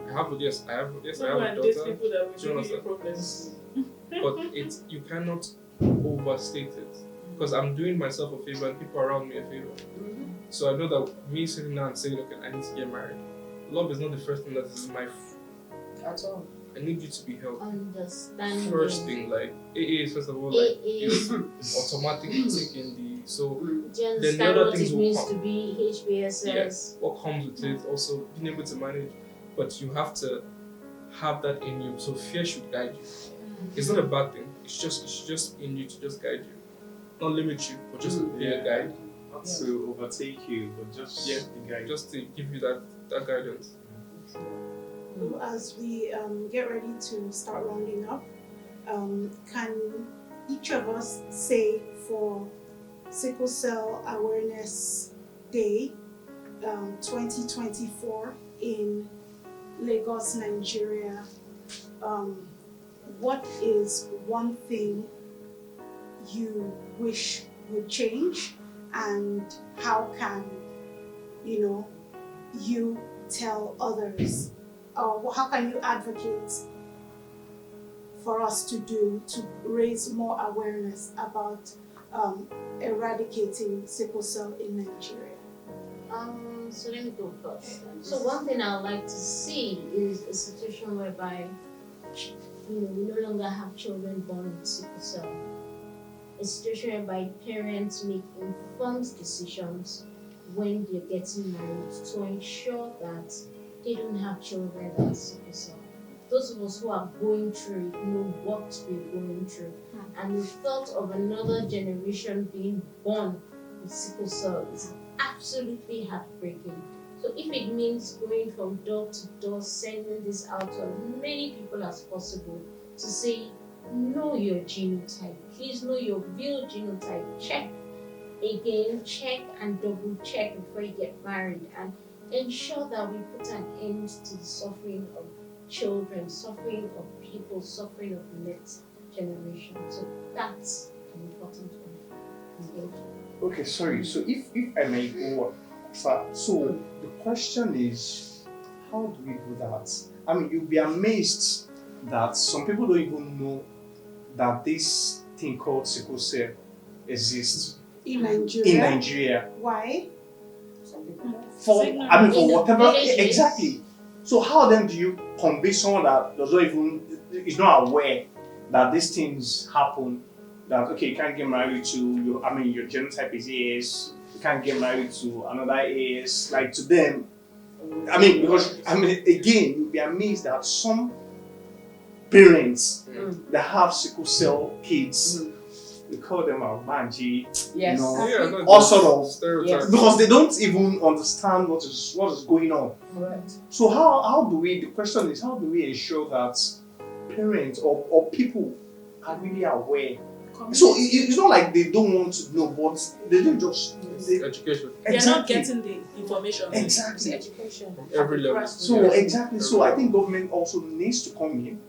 I have a daughter. People that will Do you give you understand? problems. But you cannot overstate it because I'm doing myself a favor and people around me a favor. So I know that me sitting down and saying, okay, I need to get married. Love is not the first thing that is my. At all. I need you to be helped. Understanding. First thing, like AA is first of all like AA. is automatic taking the so Do you then the understand other what things it will means come. to be HBSS? What comes with it, also being able to manage, but you have to have that in you. So fear should guide you. It's not a bad thing. It's just in you to just guide you, not limit you, but just be a guide. Not to overtake you, but just the guide. Just to give you that guidance. As we get ready to start rounding up, can each of us say for Sickle Cell Awareness Day 2024 in Lagos, Nigeria, what is one thing you wish would change, and how can you tell others, or how can you advocate for us to raise more awareness about eradicating sickle cell in Nigeria? So let me go first. So one thing I would like to see is a situation whereby we no longer have children born with sickle cell. A situation whereby parents make informed decisions when they're getting married to ensure that they don't have children that have sickle cell. Those of us who are going through it know what we're going through, and the thought of another generation being born with sickle cell is absolutely heartbreaking. So if it means going from door to door, sending this out to as many people as possible to say, know your genotype, please know your real genotype, check again, check and double check before you get married, and ensure that we put an end to the suffering of children, suffering of people, suffering of the next generation. So that's an important one. Thank you. Okay, sorry. So if I may go, sir. So the question is, how do we do that? I mean, you'll be amazed that some people don't even know that this thing called sickle cell exists In Nigeria. in Nigeria. Why? For Signal. I mean, for In the whatever villages. exactly. So how then do you convince someone that does not even is not aware that these things happen? That okay, you can't get married to your genotype is AS. You can't get married to another AS. Like to them, because again, you'll be amazed that some parents that have sickle cell kids, we call them our manji, Yes. all sort of stereotypes. because they don't even understand what is going on. Correct. So how do we? The question is, how do we ensure that parents or people are really aware? So it's not like they don't want to know, but they don't just. Education. They're not getting the information. Exactly. Education. Every level. So exactly. So I think government also needs to come in.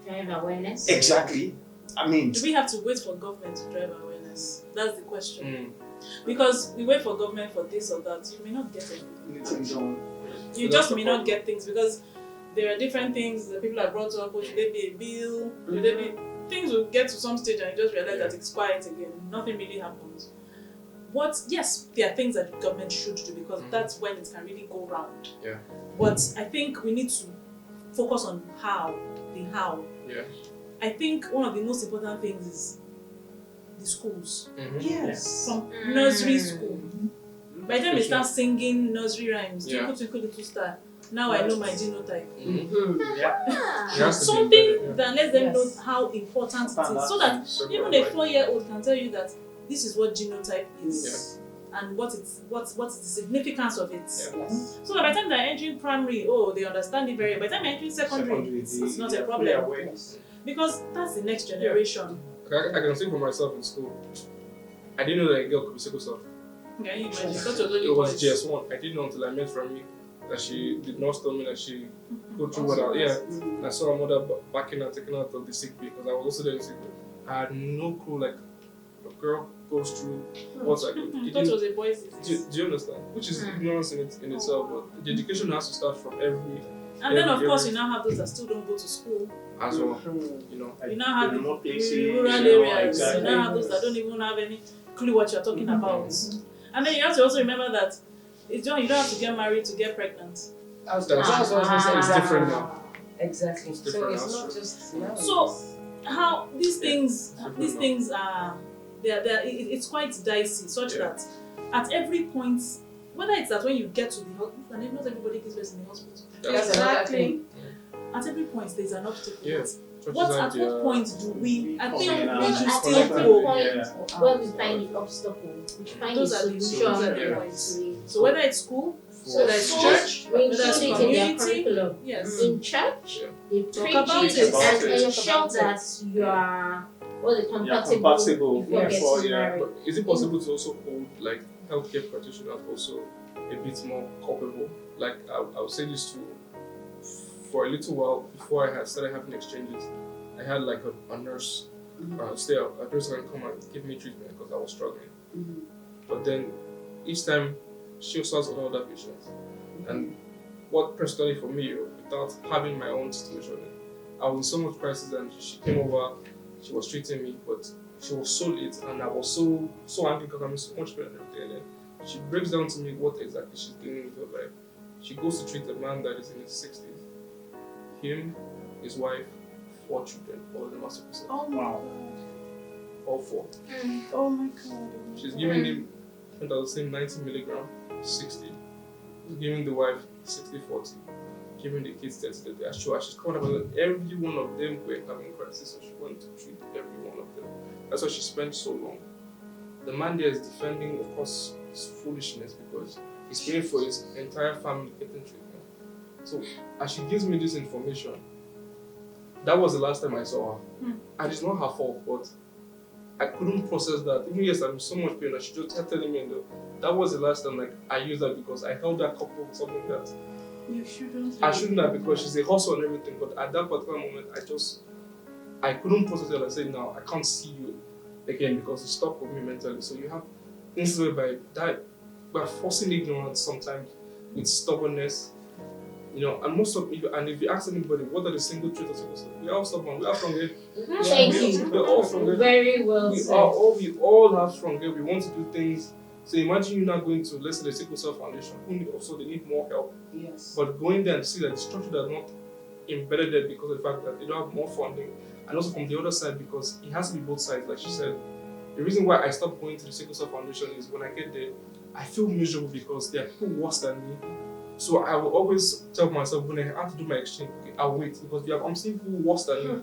Drive awareness. Exactly. I mean, Do we have to wait for government to drive awareness? That's the question. Mm. Because we wait for government for this or that, you may not get anything. anything done. You So just that's may the not problem. get things because there are different things that people are brought up. Should there be a bill? Should there be things will get to some stage and you just realize that it's quiet again. Nothing really happens. Yes, there are things that the government should do because that's when it can really go round. Yeah. But I think we need to focus on the how. Yeah. I think one of the most important things is the schools. Yes. From nursery school. By the time they start singing nursery rhymes, Yeah. Twinkle Twinkle Little Star, now I know my genotype. Ah. It has to be Something embedded, that lets them know Yes. how important it Important is. So that yeah. even a 4-year-old can tell you that this is what genotype is and what's the significance of it. Yeah. Yes. So that by the time they're entering primary, they understand it very well. By the time they're entering secondary, it's not a problem. Yes. Because that's the next generation. I can say for myself in school, I didn't know that a girl could be sickle cell. Can you imagine? Such a lonely It was voice. GS1. I didn't know until I met Remy that she did not tell me that she go through what I And I saw her mother backing her, taking her out of the sick bay because I was also there in sick bay. I had no clue like a girl goes through what's like. I thought it was a boy's disease. Do you understand? Which is ignorance in itself, but the education has to start from every And then of every- course you now have those that still don't go to school. as well. You know. You now have the the remote places, rural areas. You now have those that don't even have any clue what you're talking about. And then you have to also remember that you don't have to get married to get pregnant. That's what I was going to say. It's different now. Exactly. It's So different it's now, not sure. just now. So how these things different are it's quite dicey such Yeah. that at every point, whether it's that when you get to the hospital, and not everybody gives birth in the hospital. That's another thing. At every point there's an obstacle. Yeah. At what point do we? I think Yeah. we should At still every go. point where we find the obstacle, we find the Those are the solution points. to it. So whether it's school, So whether it's church, we whether it's include it in their community, curriculum. yes. In church, Yeah. they Talk preach about it it. and Talk ensure about that you are compatible compatible before before, getting yeah. married. But is it possible to also hold like healthcare practitioners also a bit more culpable? Like I would say this too. For a little while before I had started having exchanges, I had like a nurse stay up. A nurse can come and give me treatment because I was struggling. But then each time she also has another patient. And what personally for me, without having my own situation, I was in so much crisis and she came over, she was treating me, but she was so late and I was so angry because I'm in so much pain and everything. And then She breaks down to me what exactly she's doing with her life. She goes to treat a man that is in his 60s. Him, his wife, 4 children, all of them are sickle cell. Oh my Wow. God. All 4. Oh my God. She's giving him, I think I was saying 90 milligram, 60. She's giving the wife 60-40. Giving the kids 30. They are sure she's coming up with every one of them were having crisis, so she went to treat every one of them. That's why she spent so long. The man there is defending, of course, his foolishness because he's paying for his entire family getting treatment. So as she gives me this information, that was the last time I saw her. And it's not her fault, but I couldn't process that. Even yes, I'm in so much pain, and she just kept telling me that was the last time I used that because I held that couple with something that You shouldn't. I shouldn't have because she's a hustle and everything. But at that particular moment, I couldn't process it. I said, no, I can't see you again because it stuck with me mentally. So you have instances whereby that we're forcing ignorance sometimes with stubbornness. And most of you, and if you ask anybody, what are the single traits of sickle cell? We're all stubborn. We are strong head. Thank you. We're all strong head. Very well said. We all have strong head. We want to do things. So imagine you're not going to, let's say, the Sickle Cell Foundation, they need more help. Yes. But going there and see that the structure does not embedded there because of the fact that they don't have more funding, and also from the other side because it has to be both sides. Like she said, the reason why I stopped going to the Sickle Cell Foundation is when I get there, I feel miserable because there are people worse than me. So I will always tell myself when I have to do my exchange, okay, I'll wait because I'm seeing people worse than me.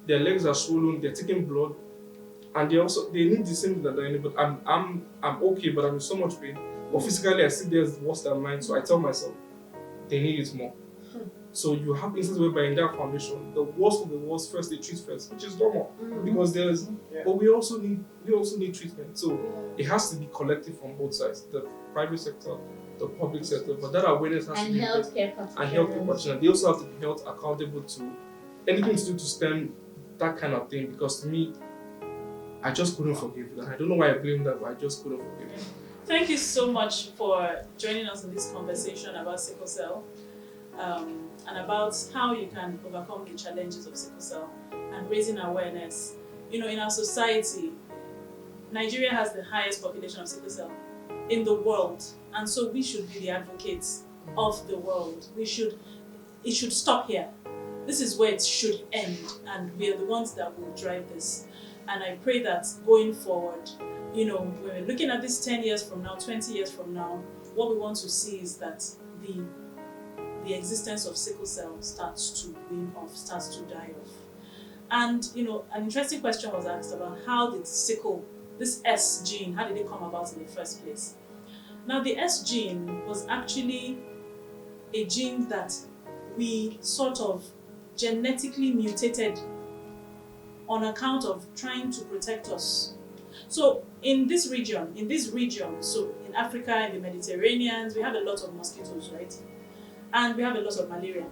Their legs are swollen, they're taking blood, and they need the same that I need. But I'm okay, but I'm in so much pain. But physically, I see theirs worse than mine. So I tell myself they need it more. So you have instances whereby in that foundation, the worst of the worst first they treat first, which is normal because but we also need treatment. So it has to be collective from both sides, the private sector, the public sector. But that awareness has to be healthcare practitioners. They also have to be held accountable to anything to do to stem that kind of thing. Because to me, I just couldn't forgive it, and I don't know why I blame that, but I just couldn't forgive it. Thank you so much for joining us in this conversation about sickle cell. And about how you can overcome the challenges of sickle cell and raising awareness. In our society, Nigeria has the highest population of sickle cell in the world, and so we should be the advocates of the world. It should stop here. This is where it should end, and we are the ones that will drive this. And I pray that going forward, when we're looking at this 10 years from now, 20 years from now, what we want to see is that the existence of sickle cell starts to wane off, starts to die off. And an interesting question was asked about how did this S gene, how did it come about in the first place? Now the S gene was actually a gene that we sort of genetically mutated on account of trying to protect us. So in this region, so in Africa, in the Mediterranean, we have a lot of mosquitoes, right? And we have a lot of malaria.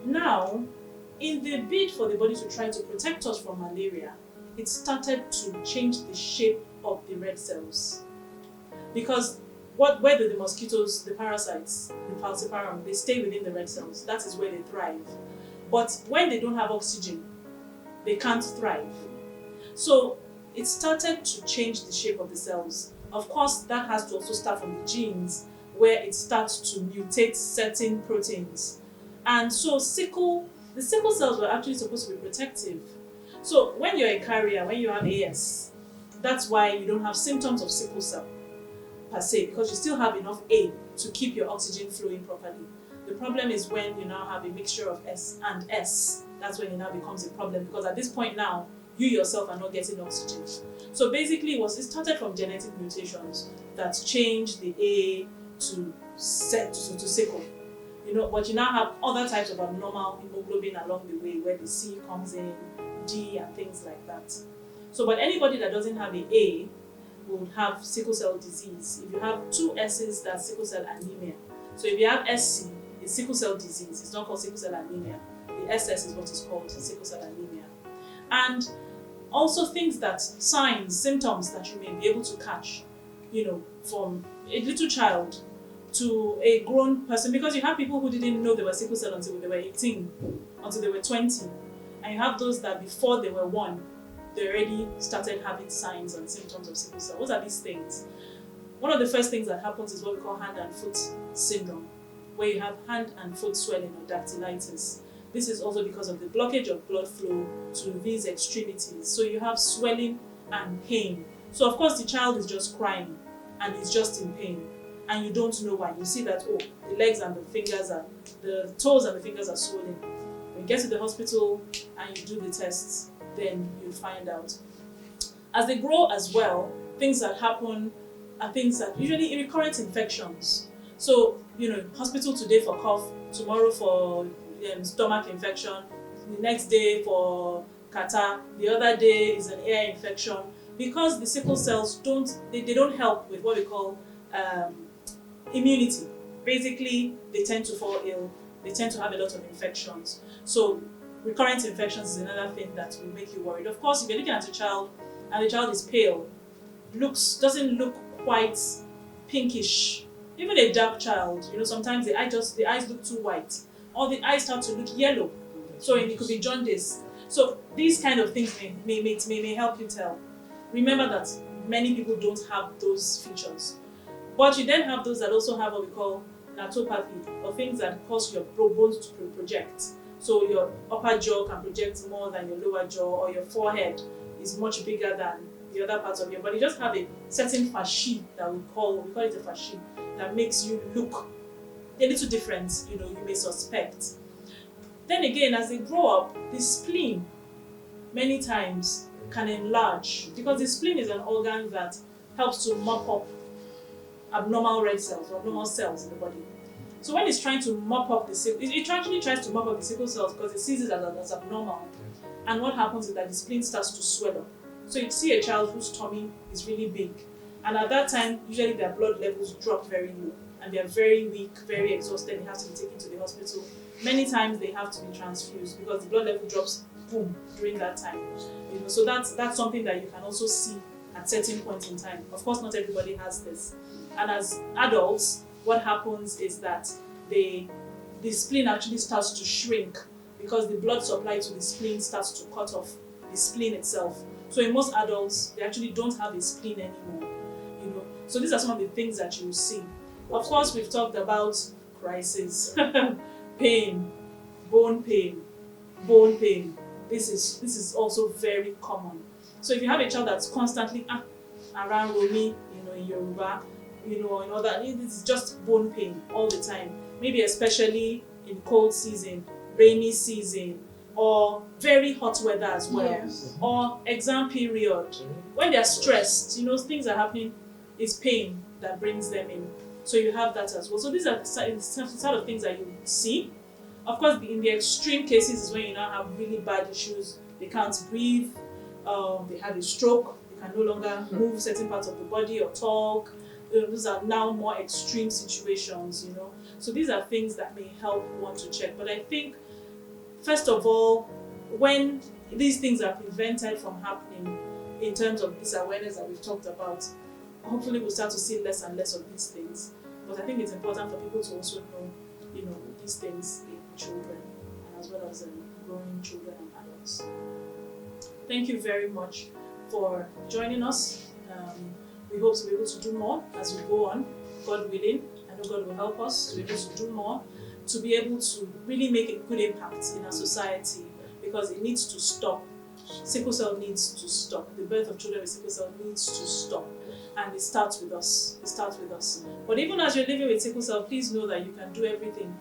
Now, in the bid for the body to try to protect us from malaria, it started to change the shape of the red cells. Because where do the mosquitoes, the parasites, the falciparum, they stay within the red cells. That is where they thrive. But when they don't have oxygen, they can't thrive. So it started to change the shape of the cells. Of course, that has to also start from the genes, where it starts to mutate certain proteins. And so the sickle cells were actually supposed to be protective. So when you're a carrier, when you have AS, that's why you don't have symptoms of sickle cell per se, because you still have enough A to keep your oxygen flowing properly. The problem is when you now have a mixture of S and S, that's when it now becomes a problem, because at this point now, you yourself are not getting oxygen. So basically it started from genetic mutations that changed the A to sickle, but you now have other types of abnormal hemoglobin along the way where the C comes in, D and things like that. So, but anybody that doesn't have the A will have sickle cell disease. If you have 2 S's, that's sickle cell anemia. So if you have SC, it's sickle cell disease. It's not called sickle cell anemia. The SS is what is called sickle cell anemia. And also signs, symptoms that you may be able to catch, from a little child to a grown person, because you have people who didn't know they were sickle cell until they were 18, until they were 20, and you have those that before they were 1, they already started having signs and symptoms of sickle cell. What are these things? one of the first things that happens is what we call hand and foot syndrome, where you have hand and foot swelling or dactylitis. This is also because of the blockage of blood flow to these extremities. So you have swelling and pain. So of course the child is just crying and is just in pain, and you don't know why. You see that, oh, the legs and the toes and the fingers are swollen. When you get to the hospital and you do the tests, then you find out. As they grow as well, things that happen are things that usually recurrent infections. So, hospital today for cough, tomorrow for stomach infection, the next day for catarrh, the other day is an ear infection, because the sickle cells don't help with what we call immunity. Basically, they tend to fall ill, they tend to have a lot of infections. So recurrent infections is another thing that will make you worried. Of course, if you're looking at a child and the child is pale, doesn't look quite pinkish, even a dark child, sometimes the eyes look too white, or the eyes start to look yellow. So it could be jaundice. So these kind of things may help you tell. Remember that many people don't have those features. But you then have those that also have what we call natopathy, or things that cause your bones to project. So your upper jaw can project more than your lower jaw, or your forehead is much bigger than the other parts of your body. You just have a certain fascia that we call it a fascia, that makes you look a little different, you may suspect. Then again, as they grow up, the spleen many times can enlarge, because the spleen is an organ that helps to mop up abnormal red cells or abnormal cells in the body. So when it's trying to mop up it actually tries to mop up the sickle cells because it sees it as abnormal. And what happens is that the spleen starts to swell up. So you see a child whose tummy is really big, and at that time, usually their blood levels drop very low, and they're very weak, very exhausted. They have to be taken to the hospital. Many times they have to be transfused because the blood level drops, boom, during that time. So that's something that you can also see at certain points in time. Of course, not everybody has this. And as adults, what happens is that the spleen actually starts to shrink, because the blood supply to the spleen starts to cut off the spleen itself. So in most adults, they actually don't have a spleen anymore. So these are some of the things that you see. Of course, we've talked about crisis, pain, bone pain. This is also very common. So if you have a child that's constantly around Romi, in Yoruba, in other, it's just bone pain all the time. Maybe especially in cold season, rainy season, or very hot weather as well, yes. Or exam period. When they're stressed, things are happening, it's pain that brings them in. So you have that as well. So these are the sort of things that you see. Of course, in the extreme cases is when you now have really bad issues. They can't breathe, they had a stroke, they can no longer move certain parts of the body or talk. Those are now more extreme situations, So these are things that may help one to check. But I think, first of all, when these things are prevented from happening, in terms of this awareness that we've talked about, hopefully we'll start to see less and less of these things. But I think it's important for people to also know, these things in children, as well as growing children and adults. Thank you very much for joining us. We hope to be able to do more as we go on, God willing. I know God will help us to be able to do more, to be able to really make a good impact in our society, because it needs to stop. Sickle cell needs to stop. The birth of children with sickle cell needs to stop. And it starts with us. But even as you're living with sickle cell, please know that you can do everything,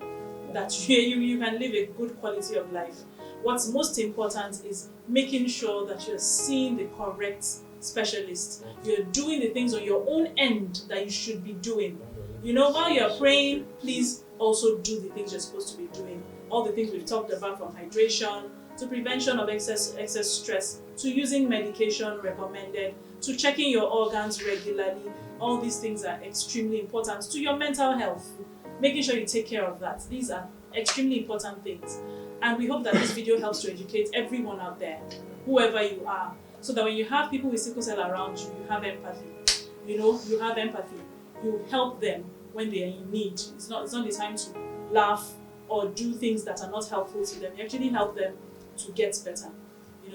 that you can live a good quality of life. What's most important is making sure that you're seeing the correct specialist. You're doing the things on your own end that you should be doing. While you're praying, please also do the things you're supposed to be doing. All the things we've talked about, from hydration to prevention of excess stress, to using medication recommended, to checking your organs regularly. All these things are extremely important to your mental health. Making sure you take care of that. These are extremely important things. And we hope that this video helps to educate everyone out there, whoever you are, so that when you have people with sickle cell around you, you have empathy. You have empathy. You help them when they are in need. It's not the time to laugh or do things that are not helpful to them. You actually help them to get better,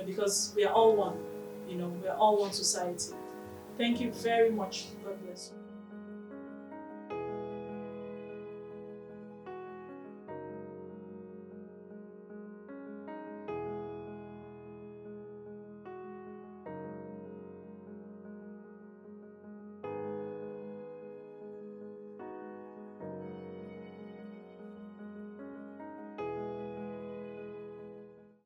because we are all one. We are all one society. Thank you very much. God bless you.